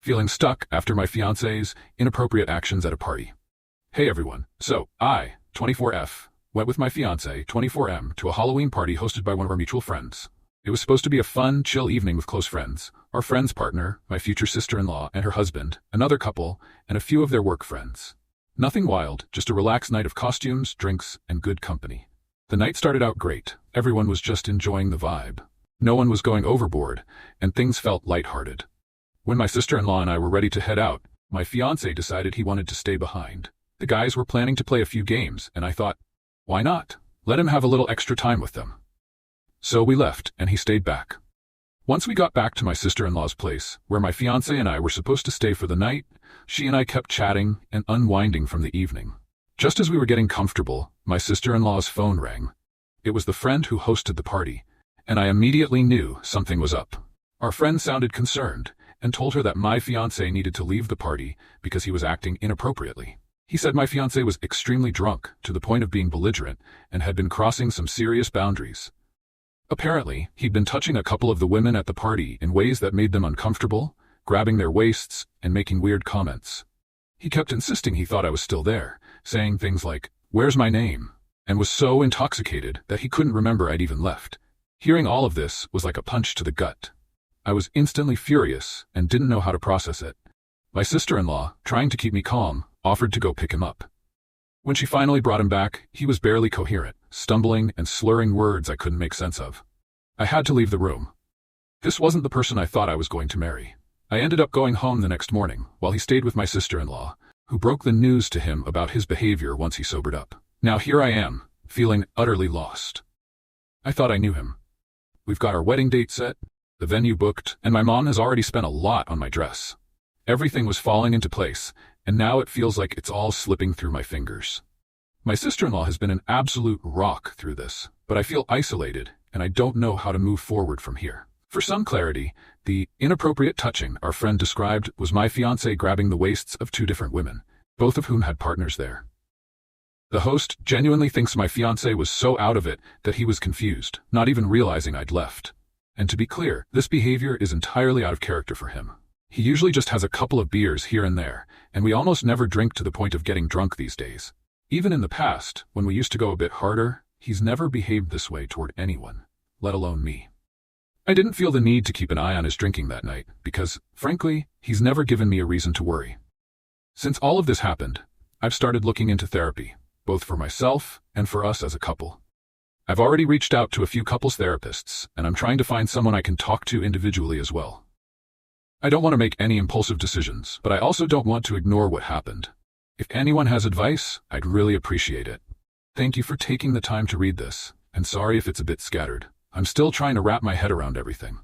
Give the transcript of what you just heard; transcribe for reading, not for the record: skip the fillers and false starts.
Feeling stuck after my fiancé's inappropriate actions at a party. Hey everyone, so I, 24F, went with my fiancé, 24M, to a Halloween party hosted by one of our mutual friends. It was supposed to be a fun, chill evening with close friends, our friend's partner, my future sister-in-law and her husband, another couple, and a few of their work friends. Nothing wild, just a relaxed night of costumes, drinks, and good company. The night started out great. Everyone was just enjoying the vibe. No one was going overboard, and things felt lighthearted. When my sister-in-law and I were ready to head out, my fiancé decided he wanted to stay behind. The guys were planning to play a few games, and I thought, why not? Let him have a little extra time with them. So we left, and he stayed back. Once we got back to my sister-in-law's place, where my fiancé and I were supposed to stay for the night, she and I kept chatting and unwinding from the evening. Just as we were getting comfortable, my sister-in-law's phone rang. It was the friend who hosted the party, and I immediately knew something was up. Our friend sounded concerned, and told her that my fiancé needed to leave the party because he was acting inappropriately. He said my fiancé was extremely drunk, to the point of being belligerent, and had been crossing some serious boundaries. Apparently, he'd been touching a couple of the women at the party in ways that made them uncomfortable, grabbing their waists, and making weird comments. He kept insisting he thought I was still there, saying things like, "Where's my name?" and was so intoxicated that he couldn't remember I'd even left. Hearing all of this was like a punch to the gut. I was instantly furious and didn't know how to process it. My sister-in-law, trying to keep me calm, offered to go pick him up. When she finally brought him back, he was barely coherent, stumbling and slurring words I couldn't make sense of. I had to leave the room. This wasn't the person I thought I was going to marry. I ended up going home the next morning, while he stayed with my sister-in-law, who broke the news to him about his behavior once he sobered up. Now here I am, feeling utterly lost. I thought I knew him. We've got our wedding date set, the venue booked, and my mom has already spent a lot on my dress. Everything was falling into place, and now it feels like it's all slipping through my fingers. My sister-in-law has been an absolute rock through this, but I feel isolated, and I don't know how to move forward from here. For some clarity, the inappropriate touching our friend described was my fiancé grabbing the waists of two different women, both of whom had partners there. The host genuinely thinks my fiancé was so out of it that he was confused, not even realizing I'd left. And to be clear, this behavior is entirely out of character for him. He usually just has a couple of beers here and there, and we almost never drink to the point of getting drunk these days. Even in the past, when we used to go a bit harder, he's never behaved this way toward anyone, let alone me. I didn't feel the need to keep an eye on his drinking that night, because, frankly, he's never given me a reason to worry. Since all of this happened, I've started looking into therapy, both for myself and for us as a couple. I've already reached out to a few couples therapists, and I'm trying to find someone I can talk to individually as well. I don't want to make any impulsive decisions, but I also don't want to ignore what happened. If anyone has advice, I'd really appreciate it. Thank you for taking the time to read this, and sorry if it's a bit scattered. I'm still trying to wrap my head around everything.